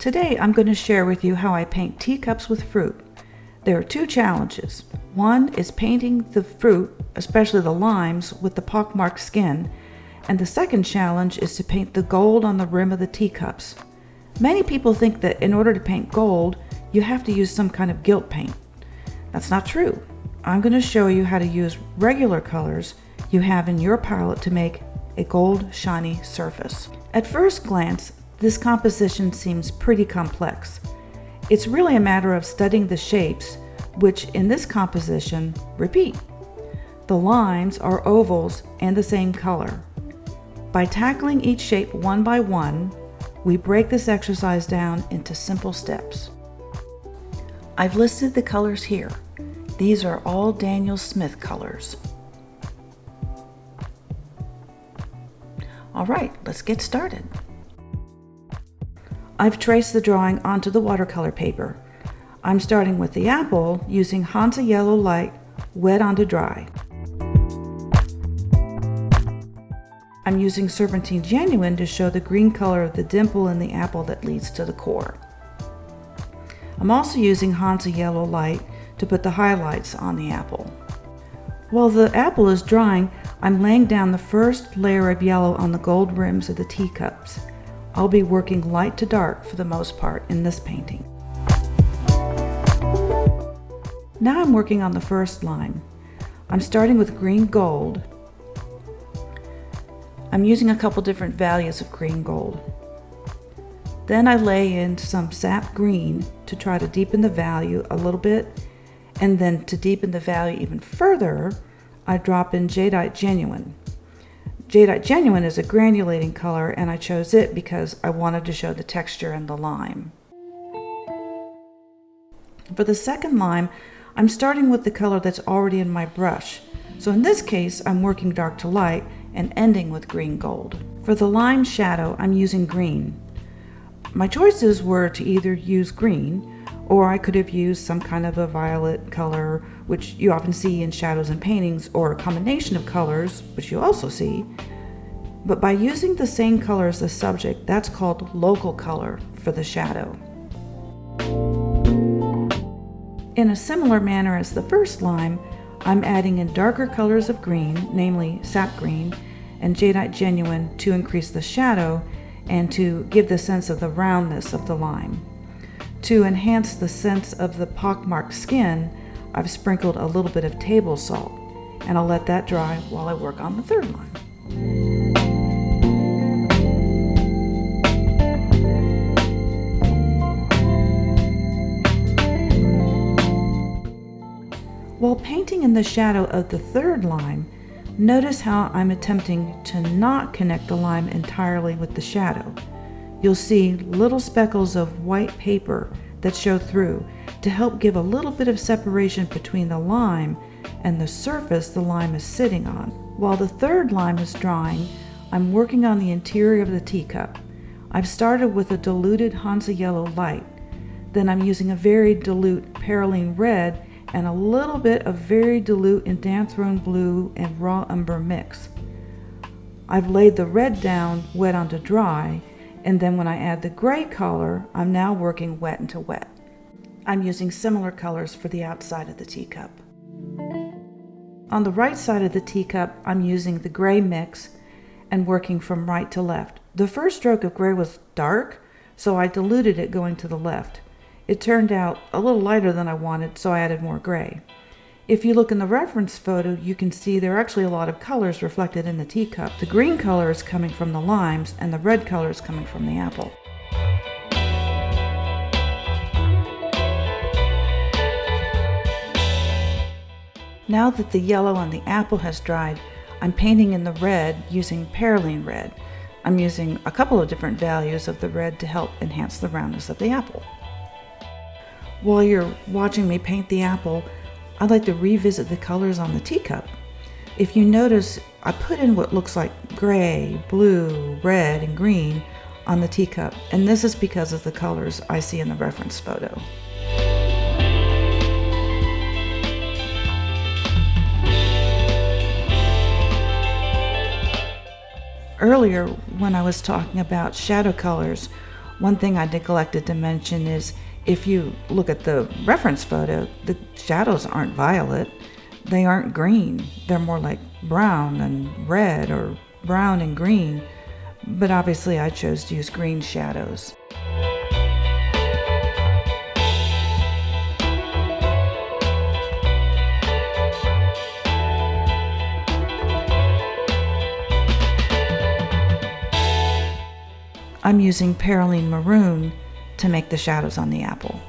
Today I'm going to share with you how I paint teacups with fruit. There are two challenges. One is painting the fruit, especially the limes, with the pockmarked skin, and the second challenge is to paint the gold on the rim of the teacups. Many people think that in order to paint gold, you have to use some kind of gilt paint. That's not true. I'm going to show you how to use regular colors you have in your palette to make a gold shiny surface. At first glance, this composition seems pretty complex. It's really a matter of studying the shapes, which in this composition repeat. The limes are ovals and the same color. By tackling each shape one by one, we break this exercise down into simple steps. I've listed the colors here. These are all Daniel Smith colors. All right, let's get started. I've traced the drawing onto the watercolor paper. I'm starting with the apple using Hansa Yellow Light wet onto dry. I'm using Serpentine Genuine to show the green color of the dimple in the apple that leads to the core. I'm also using Hansa Yellow Light to put the highlights on the apple. While the apple is drying, I'm laying down the first layer of yellow on the gold rims of the teacups. I'll be working light to dark for the most part in this painting. Now I'm working on the first line. I'm starting with green gold. I'm using a couple different values of green gold. Then I lay in some Sap Green to try to deepen the value a little bit, and then to deepen the value even further, I drop in Jadeite Genuine. Jadeite Genuine is a granulating color, and I chose it because I wanted to show the texture and the lime. For the second lime, I'm starting with the color that's already in my brush. So in this case, I'm working dark to light and ending with green gold. For the lime shadow, I'm using green. My choices were to either use green, or I could have used some kind of a violet color, which you often see in shadows and paintings, or a combination of colors, which you also see. But by using the same color as the subject, that's called local color for the shadow. In a similar manner as the first lime, I'm adding in darker colors of green, namely Sap Green and Jadeite Genuine, to increase the shadow and to give the sense of the roundness of the lime. To enhance the sense of the pockmarked skin, I've sprinkled a little bit of table salt, and I'll let that dry while I work on the third line. While painting in the shadow of the third lime, notice how I'm attempting to not connect the lime entirely with the shadow. You'll see little speckles of white paper that show through to help give a little bit of separation between the lime and the surface the lime is sitting on. While the third lime is drying, I'm working on the interior of the teacup. I've started with a diluted Hansa Yellow Light. Then I'm using a very dilute Perylene Red and a little bit of very dilute Indanthrone Blue and raw Umber mix. I've laid the red down wet onto dry, and then when I add the gray color, I'm now working wet into wet. I'm using similar colors for the outside of the teacup. On the right side of the teacup, I'm using the gray mix and working from right to left. The first stroke of gray was dark, so I diluted it going to the left. It turned out a little lighter than I wanted, so I added more gray. If you look in the reference photo, you can see there are actually a lot of colors reflected in the teacup. The green color is coming from the limes, and the red color is coming from the apple. Now that the yellow on the apple has dried, I'm painting in the red using Perylene Red. I'm using a couple of different values of the red to help enhance the roundness of the apple. While you're watching me paint the apple, I'd like to revisit the colors on the teacup. If you notice, I put in what looks like gray, blue, red, and green on the teacup, and this is because of the colors I see in the reference photo. Earlier, when I was talking about shadow colors, One thing I neglected to mention is if you look at the reference photo, the shadows aren't violet. They aren't green. They're more like brown and red or brown and green. But obviously I chose to use green shadows. I'm using Perylene Maroon to make the shadows on the apple.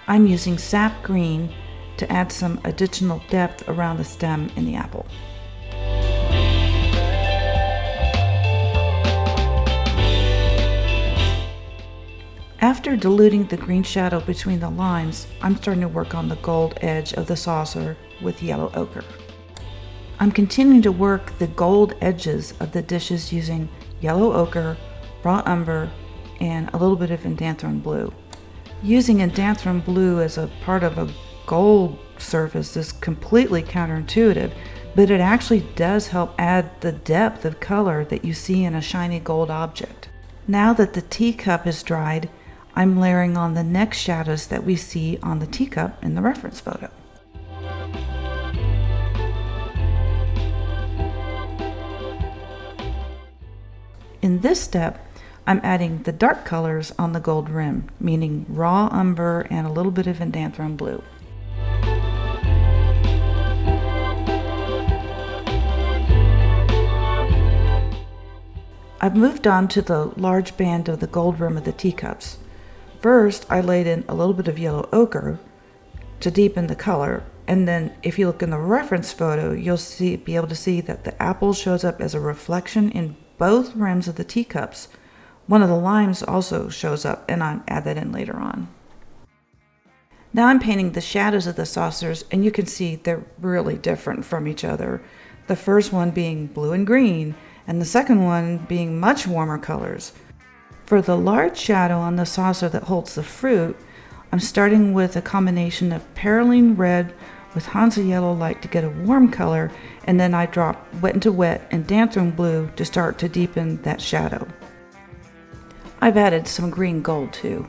I'm using Sap Green to add some additional depth around the stem in the apple. After diluting the green shadow between the lines, I'm starting to work on the gold edge of the saucer with yellow ochre. I'm continuing to work the gold edges of the dishes using yellow ochre, raw umber, and a little bit of Indanthrone Blue. Using Indanthrone Blue as a part of a gold surface is completely counterintuitive, but it actually does help add the depth of color that you see in a shiny gold object. Now that the teacup is dried, I'm layering on the next shadows that we see on the teacup in the reference photo. In this step, I'm adding the dark colors on the gold rim, meaning raw umber and a little bit of Indanthrone Blue. I've moved on to the large band of the gold rim of the teacups. First, I laid in a little bit of yellow ochre to deepen the color, and then if you look in the reference photo, you'll be able to see that the apple shows up as a reflection in both rims of the teacups. One of the limes also shows up, and I'll add that in later on. Now I'm painting the shadows of the saucers, and you can see they're really different from each other. The first one being blue and green, and the second one being much warmer colors. For the large shadow on the saucer that holds the fruit, I'm starting with a combination of Perylene Red with Hansa Yellow Light to get a warm color, and then I drop Wet into Wet and Indanthrone Blue to start to deepen that shadow. I've added some green gold too,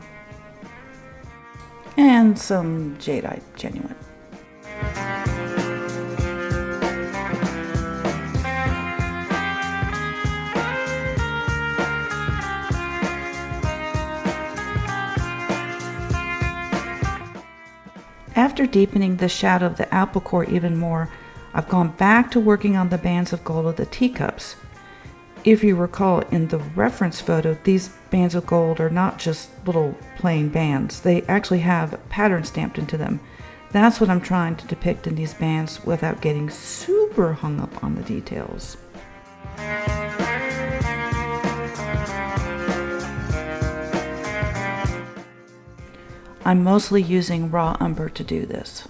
and some Jadeite Genuine. After deepening the shadow of the apple core even more, I've gone back to working on the bands of gold of the teacups. If you recall in the reference photo, these bands of gold are not just little plain bands. They actually have patterns stamped into them. That's what I'm trying to depict in these bands without getting super hung up on the details. I'm mostly using raw umber to do this.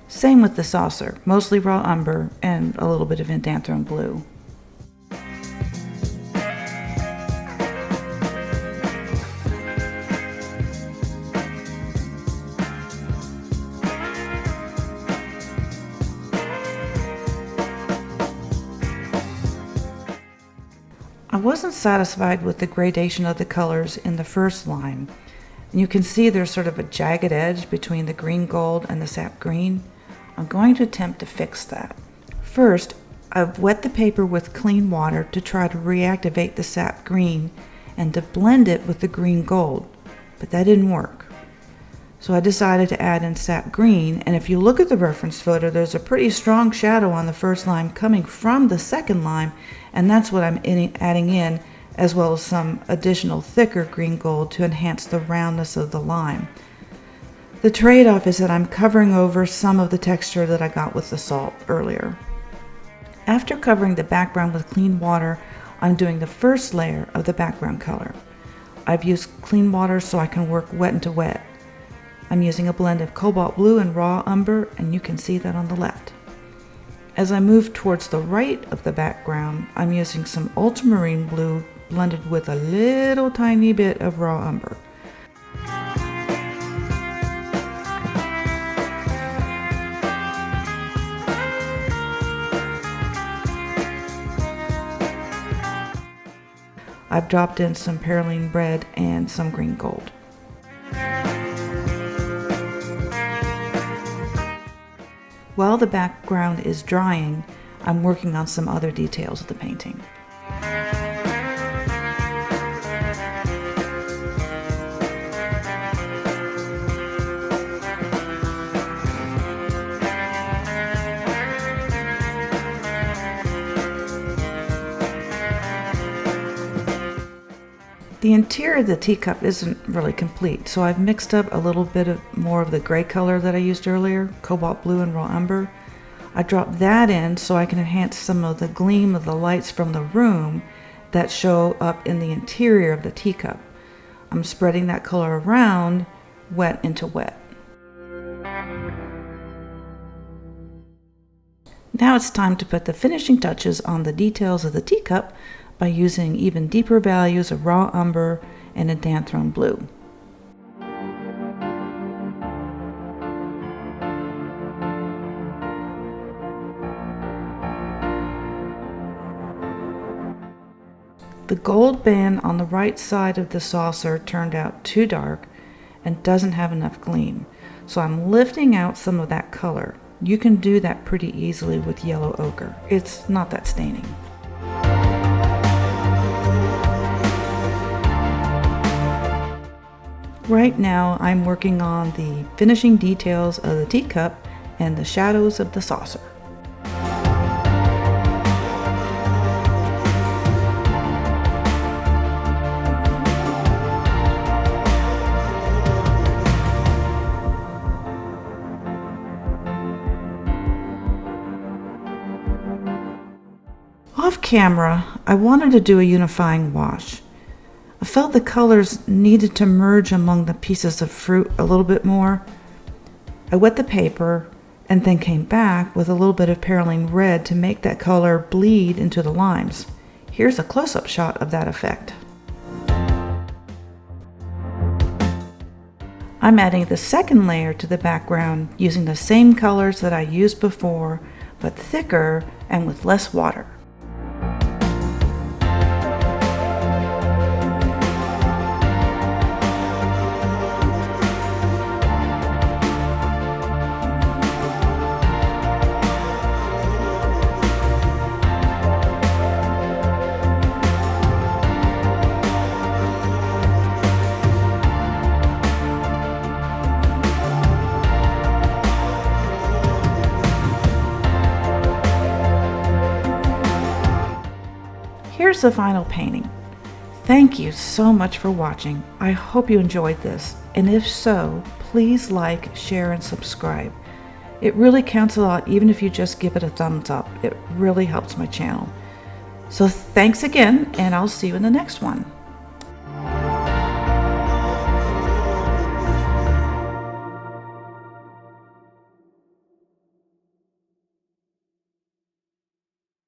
Same with the saucer, mostly raw umber and a little bit of Indanthrone Blue. I wasn't satisfied with the gradation of the colors in the first line. And you can see there's sort of a jagged edge between the green gold and the sap green. I'm going to attempt to fix that. First, I've wet the paper with clean water to try to reactivate the sap green and to blend it with the green gold, but that didn't work. So I decided to add in sap green, and if you look at the reference photo, there's a pretty strong shadow on the first lime coming from the second lime, and that's what I'm adding in, as well as some additional thicker green gold to enhance the roundness of the lime. The trade-off is that I'm covering over some of the texture that I got with the salt earlier. After covering the background with clean water, I'm doing the first layer of the background color. I've used clean water so I can work wet into wet. I'm using a blend of Cobalt Blue and raw umber, and you can see that on the left. As I move towards the right of the background, I'm using some ultramarine blue blended with a little tiny bit of raw umber. I've dropped in some Perylene Red and some green gold. While the background is drying, I'm working on some other details of the painting. The interior of the teacup isn't really complete, so I've mixed up a little bit more of the gray color that I used earlier, Cobalt Blue and raw umber. I dropped that in so I can enhance some of the gleam of the lights from the room that show up in the interior of the teacup. I'm spreading that color around, wet into wet. Now it's time to put the finishing touches on the details of the teacup by using even deeper values of raw umber and Indanthrone Blue. The gold band on the right side of the saucer turned out too dark and doesn't have enough gleam, so I'm lifting out some of that color. You can do that pretty easily with yellow ochre. It's not that staining. Right now, I'm working on the finishing details of the teacup and the shadows of the saucer. Off camera, I wanted to do a unifying wash. I felt the colors needed to merge among the pieces of fruit a little bit more. I wet the paper and then came back with a little bit of Perylene Red to make that color bleed into the limes. Here's a close-up shot of that effect. I'm adding the second layer to the background using the same colors that I used before, but thicker and with less water. Here's the final painting. Thank you so much for watching. I hope you enjoyed this, and if so, please like, share, and subscribe. It really counts a lot, even if you just give it a thumbs up. It really helps my channel. So thanks again, and I'll see you in the next one.